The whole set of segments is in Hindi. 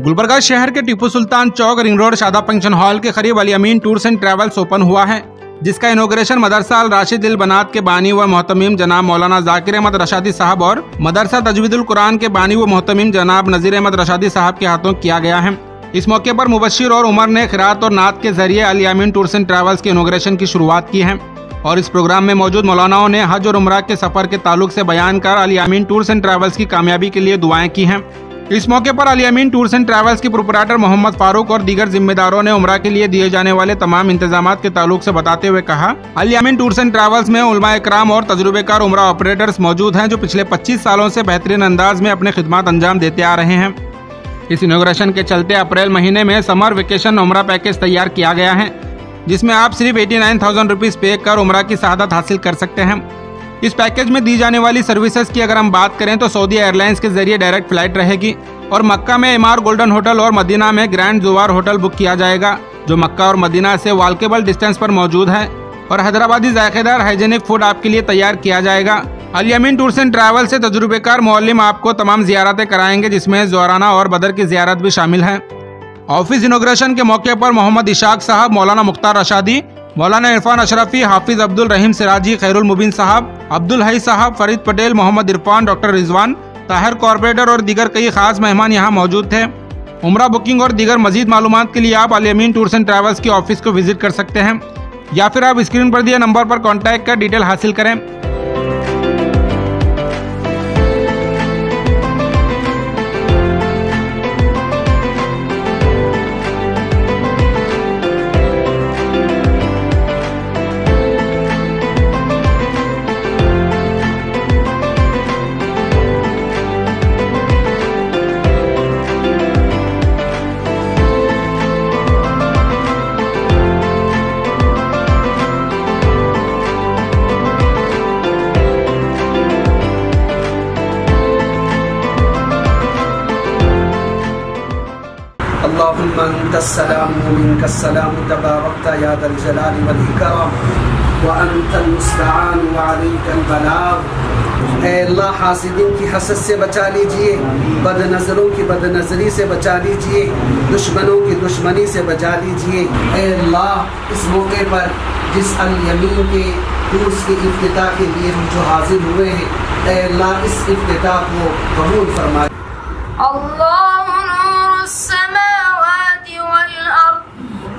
गुलबर्गा शहर के टीपू सुल्तान चौक रिंग रोड शादा फंक्शन हॉल के करीब अली अमीन टूर्स एंड ट्रैवल्स ओपन हुआ है, जिसका इनॉग्रेशन मदरसा अल राशिद इल बनात के बानी व मोहतमीम जनाब मौलाना जाकिर अहमद रशादी साहब और मदरसा तजवीदुल कुरान के बानी व मोहतमीम जनाब नज़ीर अहमद रशादी साहब के हाथों किया गया है। इस मौके पर मुबश्शिर और उमर ने खिरात और नात के जरिए अली अमीन टूर्स एंड ट्रैवल्स के इनॉग्रेशन की शुरुआत की है और इस प्रोग्राम में मौजूद मौलानाओं ने हज और उमरा के सफर के ताल्लुक से बयान कर अली अमीन टूर्स एंड ट्रैवल्स की कामयाबी के लिए दुआएं की हैं। इस मौके पर अली अमीन टूर्स एंड ट्रैवल्स के प्रोपराइटर मोहम्मद फारूक और दीगर जिम्मेदारों ने उमरा के लिए दिए जाने वाले तमाम इंतजामात के ताल्लुक से बताते हुए कहा, अली अमीन टूर्स एंड ट्रैवल्स में उलमा इकराम और तजुर्बेकार उमरा ऑपरेटर्स मौजूद हैं जो पिछले 25 सालों से बेहतरीन अंदाज में अपने खिदमत अंजाम देते आ रहे हैं। इस इनॉग्रेशन के चलते अप्रैल महीने में समर वेकेशन उमरा पैकेज तैयार किया गया है, जिसमें आप सिर्फ 89,000 रुपीज़ पे कर उमरा की सआदत हासिल कर सकते हैं। इस पैकेज में दी जाने वाली सर्विसेज की अगर हम बात करें तो सऊदी एयरलाइंस के जरिए डायरेक्ट फ्लाइट रहेगी और मक्का में इमार गोल्डन होटल और मदीना में ग्रैंड जुवार होटल बुक किया जाएगा, जो मक्का और मदीना से वॉकेबल डिस्टेंस पर मौजूद है और हैदराबादी जायकेदार हाइजेनिक फूड आपके लिए तैयार किया जाएगा। अली अमीन टूर्स एंड ट्रैवल से तजुर्बेकार मौलिम आपको तमाम जियारतें कराएंगे, जिसमें ज़ोराना और बदर की जियारत भी शामिल है। ऑफिस इनॉग्रेशन के मौके पर मोहम्मद इशाक साहब, मौलाना मुख्तार रशादी, मौलाना इरफान अशरफी, हाफिज अब्दुल रहीम सिराजी, खैरुल मुबीन साहब, अब्दुल हई साहब, फरीद पटेल, मोहम्मद इरफान, डॉक्टर रिजवान, ताहिर कॉर्पोरेटर और दीगर कई खास मेहमान यहाँ मौजूद थे। उमरा बुकिंग और दीगर मजीद मालूमात के लिए आप अली अमीन टूर्स एंड ट्रैवल्स के ऑफिस को विजिट कर सकते हैं या फिर आप स्क्रीन पर दिए नंबर पर कॉन्टैक्ट कर डिटेल हासिल करें। अल्लाहुम्मा अंतस्सलाम व मिनकस्सलाम तबारकता या दल जलाली वल इकराम व अंतल मुस्तआन व अलैकल बलाग। ऐ अल्लाह, हासिदीन की हसद से बचा लीजिए, बदनज़रों की बदनज़री से बचा लीजिए, दुश्मनों की दुश्मनी से बचा लीजिए। ऐ अल्लाह, इस मौके पर जिस अली अमीन के टूर्स के इफ्तिताह के लिए हम जो हाजिर हुए हैं, ऐ अल्लाह इस इफ्तिताह को कबूल फरमा।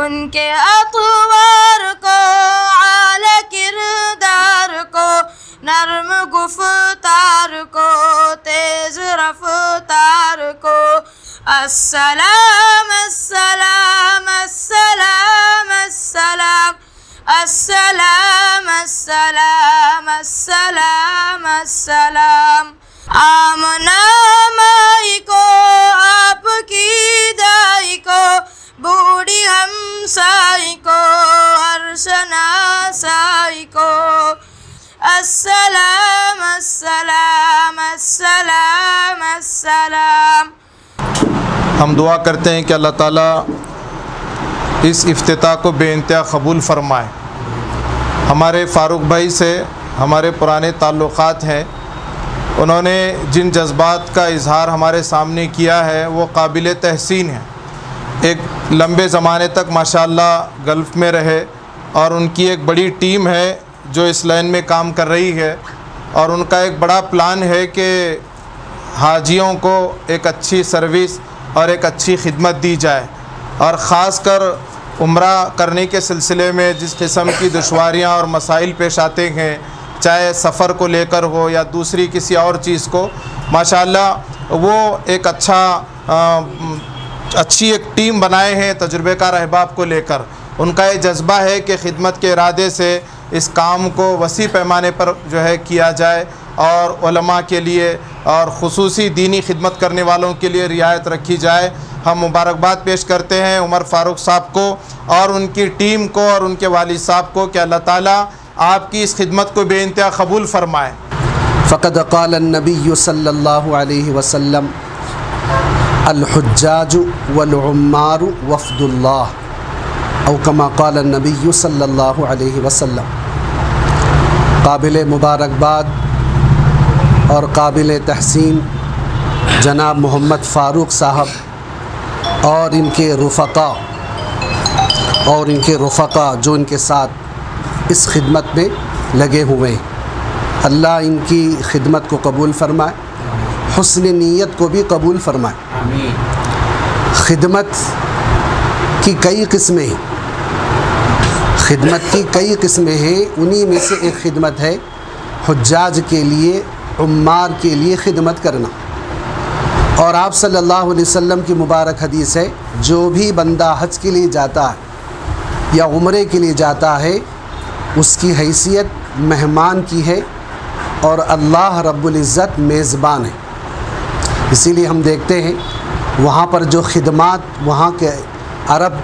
उनके अतवार को आला किरदार को नर्म गुफ्तार को तेज रफ्तार को अस्सलाम अस्सलाम अस्सलाम अस्सलाम अस्सलाम अस्सलाम अस्सलाम अस्सलाम। आमना माई को आपकी दाई को बूढ़ी हमसाई को हर्षना साई को अस्सलाम अस्सलाम अस्सलाम अस्सलाम। हम दुआ करते हैं कि अल्लाह ताला इस इफ्तिताह को बेइंतहा कबूल फरमाए। हमारे फ़ारूक भाई से हमारे पुराने ताल्लुक़ात हैं, उन्होंने जिन जज्बात का इजहार हमारे सामने किया है वो काबिल तहसीन है। एक लंबे ज़माने तक माशाअल्लाह गल्फ़ में रहे और उनकी एक बड़ी टीम है जो इस लाइन में काम कर रही है और उनका एक बड़ा प्लान है कि हाजियों को एक अच्छी सर्विस और एक अच्छी खिदमत दी जाए और ख़ास कर उम्रा करने के सिलसिले में जिस किस्म की दुश्वारियाँ और मसाइल पेश आते हैं, चाहे सफ़र को लेकर हो या दूसरी किसी और चीज़ को, माशाअल्लाह वो एक अच्छी एक टीम बनाए हैं तजुर्बेकार अहबाब को लेकर। उनका ये जज्बा है कि खिदमत के इरादे से इस काम को वसी पैमाने पर जो है किया जाए और उलमा के लिए और ख़ुसूसी दीनी खिदमत करने वालों के लिए रियायत रखी जाए। हम मुबारकबाद पेश करते हैं उमर फ़ारूक साहब को और उनकी टीम को और उनके वालिद साहब को कि अल्लाह ताला आपकी इस खिदमत को बेइंतहा कबूल फरमाए। फ़क़द क़ाल नबी सल्लल्लाहु अलैहि वसल्लम अल-हुज्जाजु वल-उम्मारु वफ़दुल्लाह औ कमा क़ाल नबी सल्लल्लाहु अलैहि वसल्लम। काबिल मुबारकबाद और काबिल तहसीन जनाब मोहम्मद फ़ारूक साहब और इनके रुफ़क़ा जो इनके साथ इस खिदमत में लगे हुए हैं, अल्लाह इनकी खिदमत को कबूल फ़रमाए, हुस्न नीयत को भी कबूल फ़रमाए। आमीन। खिदमत की कई किस्में हैं, खिदमत की कई किस्में हैं। उन्हीं में से एक खिदमत है हुज्जाज के लिए, उम्मार के लिए खिदमत करना। और आप सल्लल्लाहु अलैहि वसल्लम की मुबारक हदीस है, जो भी बंदा हज के लिए जाता है या उम्रे के लिए जाता है, उसकी हैसियत मेहमान की है और अल्लाह रब्बुल इज़्ज़त मेज़बान है। इसीलिए हम देखते हैं वहाँ पर जो खिदमात वहाँ के अरब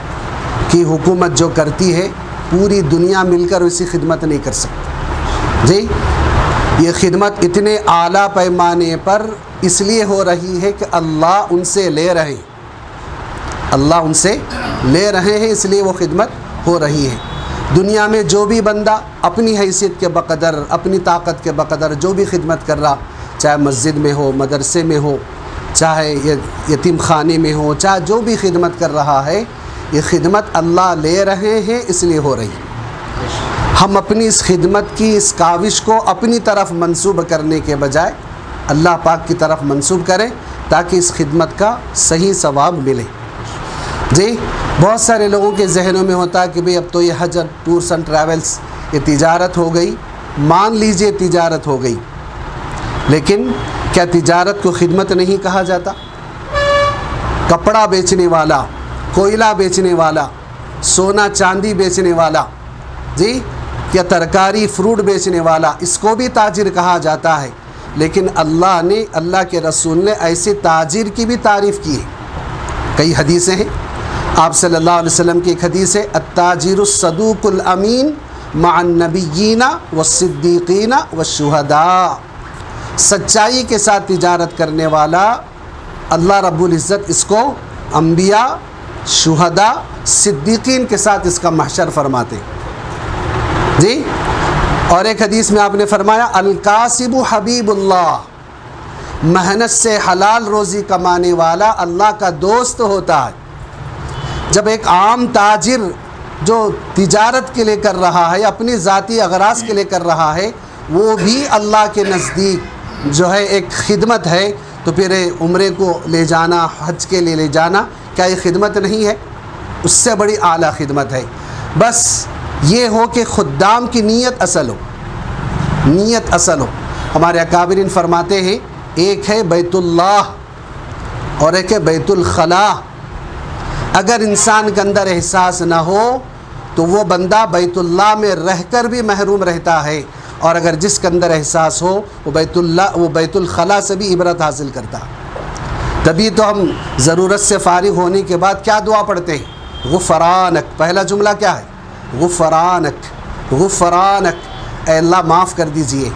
की हुकूमत जो करती है, पूरी दुनिया मिलकर उसी खिदमत नहीं कर सकती। जी, ये खिदमत इतने आला पैमाने पर इसलिए हो रही है कि अल्लाह उनसे ले रहे हैं, अल्लाह उनसे ले रहे हैं, इसलिए वो खिदमत हो रही है। दुनिया में जो भी बंदा अपनी हैसियत के बक़दर, अपनी ताकत के बक़दर जो भी खिदमत कर रहा, चाहे मस्जिद में हो, मदरसे में हो, चाहे यतीम खाने में हो, चाहे जो भी खिदमत कर रहा है, ये खिदमत अल्लाह ले रहे हैं इसलिए हो रही है। हम अपनी इस खिदमत की, इस काविश को अपनी तरफ मंसूब करने के बजाय अल्लाह पाक की तरफ मंसूब करें, ताकि इस खिदमत का सही सवाब मिले। जी, बहुत सारे लोगों के जहनों में होता है कि भाई अब तो ये हज टूर्स एंड ट्रैवल्स ये तिजारत हो गई। मान लीजिए तिजारत हो गई, लेकिन क्या तिजारत को खिदमत नहीं कहा जाता? कपड़ा बेचने वाला, कोयला बेचने वाला, सोना चांदी बेचने वाला, जी, या तरकारी फ्रूट बेचने वाला, इसको भी ताजिर कहा जाता है। लेकिन अल्लाह ने, अल्लाह के रसूल ने ऐसे ताजिर की भी तारीफ़ की है। कई हदीसें हैं, आप सल्लल्लाहु अलैहि वसल्लम की एक हदीस है, अत्ताजिरुस सदूकुल अमीन मअन नबिय्यीना वस्सिद्दीक़ीना वश्शुहदा। सच्चाई के साथ तिजारत करने वाला अल्लाह रब्बुल इज़्ज़त इसको अंबिया, शुहदा, सिद्दीक़ीन के साथ इसका महशर फरमाते जी। और एक हदीस में आपने फरमाया, अल-कासिबु हबीबुल्लाह, मेहनत से हलाल रोज़ी कमाने वाला अल्लाह का दोस्त होता है। जब एक आम ताजिर जो तिजारत के लिए कर रहा है, अपनी ज़ाती अगराज़ के लिए कर रहा है, वो भी अल्लाह के नज़दीक जो है एक खिदमत है, तो फिर उम्रे को ले जाना, हज के लिए ले जाना, क्या ये खिदमत नहीं है? उससे बड़ी आला खिदमत है। बस ये हो कि खुद्दाम की नीयत असल हो, नीयत असल हो। हमारे अकाबिरीन फरमाते हैं, एक है बैतुल्लाह और एक है बैतुल खला। अगर इंसान के अंदर एहसास ना हो तो वो बंदा बैतुल्लाह में रहकर भी महरूम रहता है, और अगर जिसके अंदर एहसास हो वो बैतुल खला से भी इबरत हासिल करता। तभी तो हम ज़रूरत से फ़ारिग होने के बाद क्या दुआ पढ़ते हैं? गुफ़रानक। पहला जुमला क्या है? गुफ़रानक, गुफ़रानक। ऐ अल्लाह माफ़ कर दीजिए,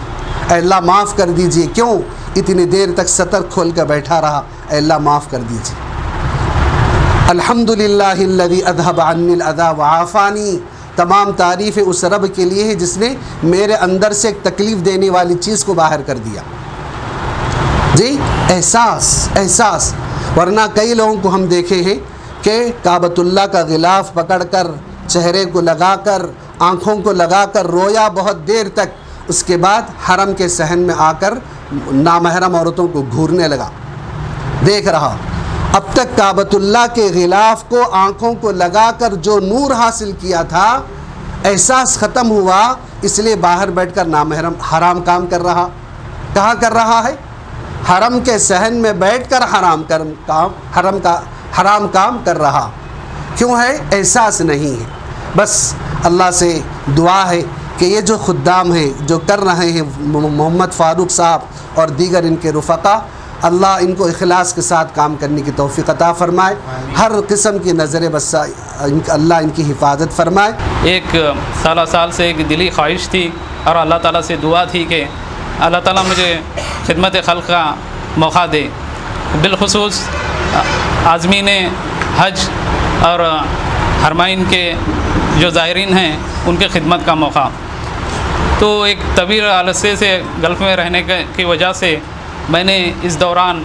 ऐ अल्लाह माफ़ कर दीजिए। क्यों इतनी देर तक सतर खोल कर बैठा रहा? ऐ अल्लाह माफ़ कर दीजिए। अल्हम्दुलिल्लाहिल्लज़ी अज़हब अन्निल अज़ा व आफ़ानी। तमाम तारीफ़ें उस रब के लिए है जिसने मेरे अंदर से एक तकलीफ़ देने वाली चीज़ को बाहर कर दिया। जी, एहसास, एहसास। वरना कई लोगों को हम देखे हैं कि काबतुल्लाह का गिलाफ़ पकड़कर, चेहरे को लगाकर, आँखों को लगाकर रोया बहुत देर तक, उसके बाद हरम के सहन में आकर नामहरम औरतों को घूरने लगा, देख रहा। अब तक काबतुल्लाह के गिलाफ़ को, आँखों को लगाकर जो नूर हासिल किया था, एहसास ख़त्म हुआ, इसलिए बाहर बैठकर नामहरम हराम काम कर रहा। कहाँ कर रहा है? हरम के सहन में बैठकर हराम काम कर रहा। क्यों है? एहसास नहीं है। बस अल्लाह से दुआ है कि ये जो खुद्दाम हैं, जो कर रहे हैं, मोहम्मद फ़ारूक साहब और दीगर इनके रुफ़क़ा, अल्लाह इनको इखलास के साथ काम करने की तौफ़ीक़ अता फ़रमाए। हर किस्म की नज़र बस्सा अल्लाह इनकी हिफाजत फ़रमाए। एक साल से एक दिली ख्वाहिश थी और अल्लाह ताला से दुआ थी कि अल्लाह ताला मुझे खिदमत खल्क़ का मौका दे। बिलखुसूस आज़मीन हज और हरमाइन के जो ज़ायरीन हैं उनके खिदमत का मौका। तो एक तवील अरसे से गल्फ़ में रहने की वजह से मैंने इस दौरान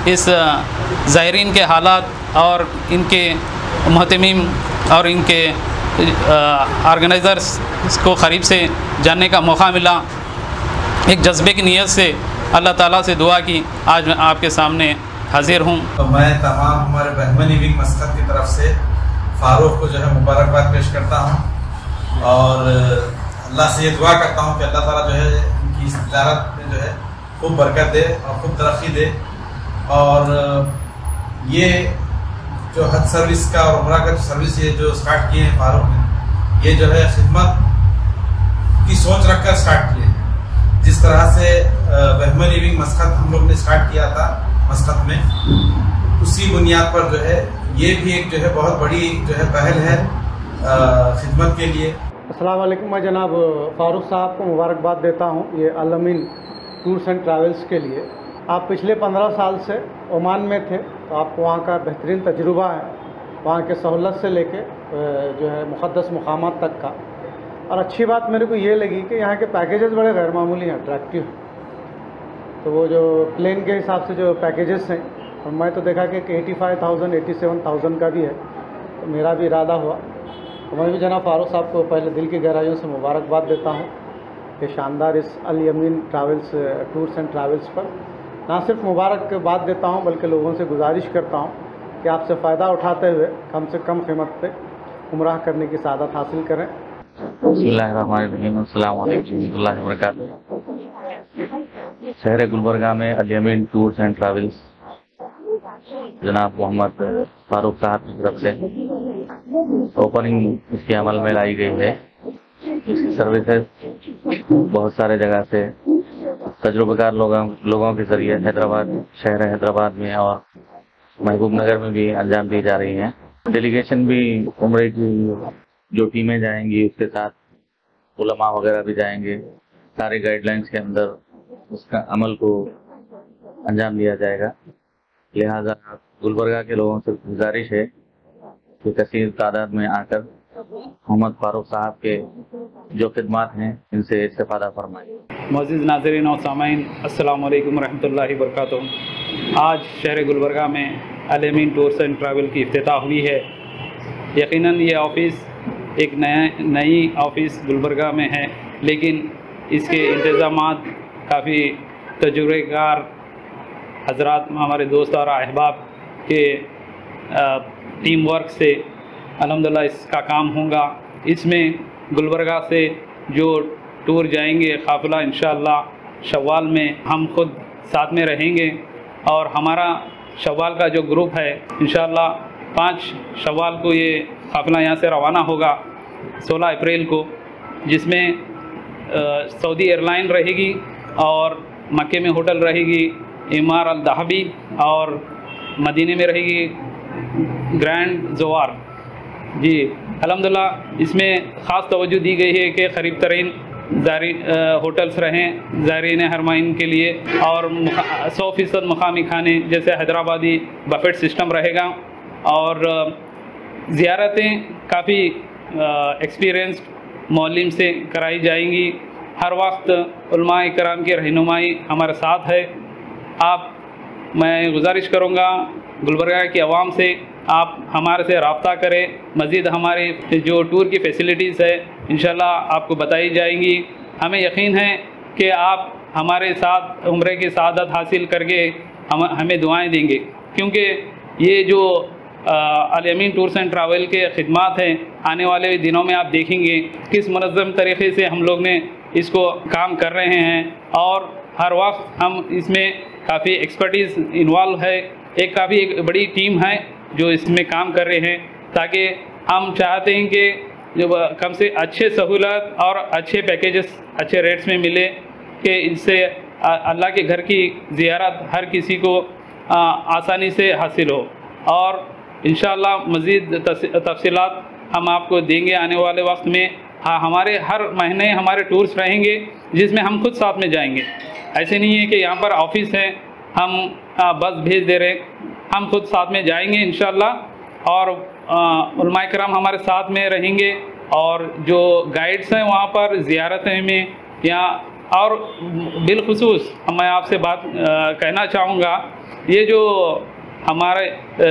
इस ज़ायरीन के हालात और इनके मुहतमीम और इनके ऑर्गेनाइज़र्स को क़रीब से जानने का मौका मिला। एक जज्बे की नीयत से अल्लाह ताला से दुआ की आज मैं आपके सामने हाजिर हूँ। तो मैं तमाम हमारे बहमनी विंग मस्कत की तरफ से फ़ारूक को जो है मुबारकबाद पेश करता हूँ और अल्लाह से ये दुआ करता हूँ कि अल्लाह ताला जो है इनकी इस तिजारत में जो है खूब बरकत दे और खूब तरक्की दे। और ये जो हज सर्विस का और उम्रा का सर्विस ये जो स्टार्ट किए हैं फ़ारूक ने, ये जो है खिदमत की सोच रखकर स्टार्ट किए हैं। जिस तरह से बहमनी लिविंग मस्कत हम लोग ने स्टार्ट किया था मस्कत में, उसी बुनियाद पर जो है ये भी एक जो है बहुत बड़ी जो है पहल है खिदमत के लिए। अस्सलाम वालेकुम। मैं जनाब फ़ारूक साहब को मुबारकबाद देता हूँ ये अल अमीन टूर्स एंड ट्रैवल्स के लिए। आप पिछले 15 साल से ओमान में थे, तो आपको वहाँ का बेहतरीन तजुर्बा है, वहाँ के सहूलत से लेके जो है मुक़द्दस मुक़ामात तक का। और अच्छी बात मेरे को ये लगी कि यहाँ के पैकेजेस बड़े गैर मामूली हैं, अट्रैक्टिव। तो वो जो प्लेन के हिसाब से जो पैकेजेस हैं, और मैं तो देखा कि 85,000 87,000 का भी है। तो मेरा भी इरादा हुआ, तो मैं भी जनाब फ़ारूक साहब को पहले दिल की गहराइयों से मुबारकबाद देता हूँ कि शानदार इस अल अमीन ट्रैवल्स टूर्स एंड ट्रैवल्स पर ना सिर्फ मुबारकबाद देता हूँ बल्कि लोगों से गुजारिश करता हूँ कि आपसे फ़ायदा उठाते हुए कम से कम कीमत पे उम्राह करने की सआदत हासिल करें। बिस्मिल्लाहिर्रहमानिर्रहीम, अस्सलाम वालेकुम रहमतुल्लाहि व बरकातुहू। शहर गुलबर्गा में अल अमीन टूर्स एंड ट्रैवल्स जनाब मोहम्मद फ़ारूक साहब की तरफ से ओपनिंग इसके अमल में लाई गई है। इसकी सर्विसेज बहुत सारे जगह से तजुर्बेकार लोगों के ज़रिए शहर हैदराबाद में और महबूब नगर में भी अंजाम दी जा रही हैं। डेलीगेशन भी उम्रे की जो टीमें जाएंगी उसके साथ उलमा वगैरह भी जाएंगे। सारे गाइडलाइंस के अंदर उसका अमल को अंजाम दिया जाएगा। लिहाजा गुलबर्गा के लोगों से गुजारिश है कि कसीर तादाद में आकर मोहम्मद फ़ारूक साहब के जो खिदमात हैं इनसे इस्तेफ़ादा फरमाएं। मुअज़्ज़िज़ नाज़रीन और सामाईन, अस्सलामु अलैकुम रहमतुल्लाहि व बरकातुहू। आज शहर गुलबर्गा में अल अमीन टूर्स एंड ट्रैवल की इफ्तिताह हुई है। यकीनन ये ऑफ़िस एक नई ऑफ़िस गुलबर्गा में है, लेकिन इसके इंतज़ामात काफ़ी तजुर्बेकार हज़रात हमारे दोस्त और अहबाब के टीम वर्क से अल्हम्दुलिल्लाह इसका काम होगा। इसमें गुलबर्गा से जो टूर जाएंगे काफ़िला इंशाअल्लाह शव्वाल में हम खुद साथ में रहेंगे और हमारा शव्वाल का जो ग्रुप है इंशाअल्लाह 5 शव्वाल को ये काफ़िला यहाँ से रवाना होगा 16 अप्रैल को, जिसमें सऊदी एयरलाइन रहेगी और मक्के में होटल रहेगी इमार अल दहबी और मदीने में रहेगी ग्रैंड जोवार। जी अल्हम्दुलिल्लाह इसमें ख़ास तवज्जो दी गई है कि करीब तरीन होटल्स रहें ज़ायरीन हरमाइन के लिए और 100% मकामी खाने जैसे हैदराबादी बफेट सिस्टम रहेगा और ज़ियारतें काफ़ी एक्सपीरियंस्ड मौलिम से कराई जाएंगी। हर वक्त उलमाए किराम की रहनुमाई हमारे साथ है। मैं गुजारिश करूँगा गुलबर्गा की आवाम से आप हमारे से रब्ता करें। मज़ीद हमारे जो टूर की फ़ैसिलिटीज़ है इंशाल्लाह आपको बताई जाएंगी। हमें यकीन है कि आप हमारे साथ उम्रे की सआदत हासिल करके हमें दुआएं देंगे, क्योंकि ये जो अल अमीन टूर्स एंड ट्रैवल के ख़िदमात हैं आने वाले दिनों में आप देखेंगे किस मुनज़्ज़म तरीक़े से हम लोग ने इसको काम कर रहे हैं और हर वक्त हम इसमें काफ़ी एक्सपर्टीज़ इन्वॉल्व है। एक बड़ी टीम है जो इसमें काम कर रहे हैं, ताकि हम चाहते हैं कि जो कम से अच्छे सहूलत और अच्छे पैकेजेस अच्छे रेट्स में मिले कि इससे अल्लाह के घर की ज़ियारत हर किसी को आसानी से हासिल हो। और इंशाअल्लाह मज़ीद तफ़सीलात हम आपको देंगे आने वाले वक्त में। हाँ, हमारे हर महीने हमारे टूर्स रहेंगे जिसमें हम खुद साथ में जाएंगे। ऐसे नहीं है कि यहाँ पर ऑफिस है हम बस भेज दे रहे, हम खुद साथ में जाएंगे इंशाअल्लाह और उलमाए किराम हमारे साथ में रहेंगे और जो गाइड्स हैं वहाँ पर ज़ियारतें में या और बिलखुसूस मैं आपसे बात कहना चाहूँगा, ये जो हमारे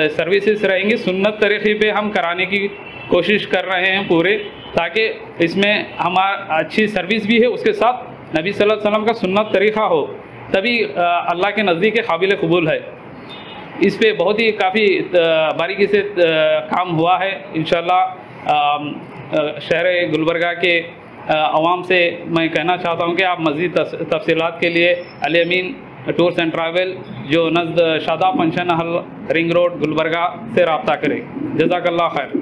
सर्विसेज रहेंगे सुन्नत तरीक़े पे हम कराने की कोशिश कर रहे हैं पूरे, ताकि इसमें हमारा अच्छी सर्विस भी है, उसके साथ नबी सल्लल्लाहु अलैहि वसल्लम का सुन्नत तरीक़ा हो, तभी अल्लाह के नज़दीक काबिल कबूल है। इस पे बहुत ही काफ़ी बारीकी से काम हुआ है। इंशाअल्लाह शहर गुलबर्गा के अवाम से मैं कहना चाहता हूँ कि आप मज़ीद तफसीलात के लिए Al Amin tours and travel जो नज़द Shadab function hall ring road Gulbarga से रब्ता करें। जज़ाकल्लाह खैर।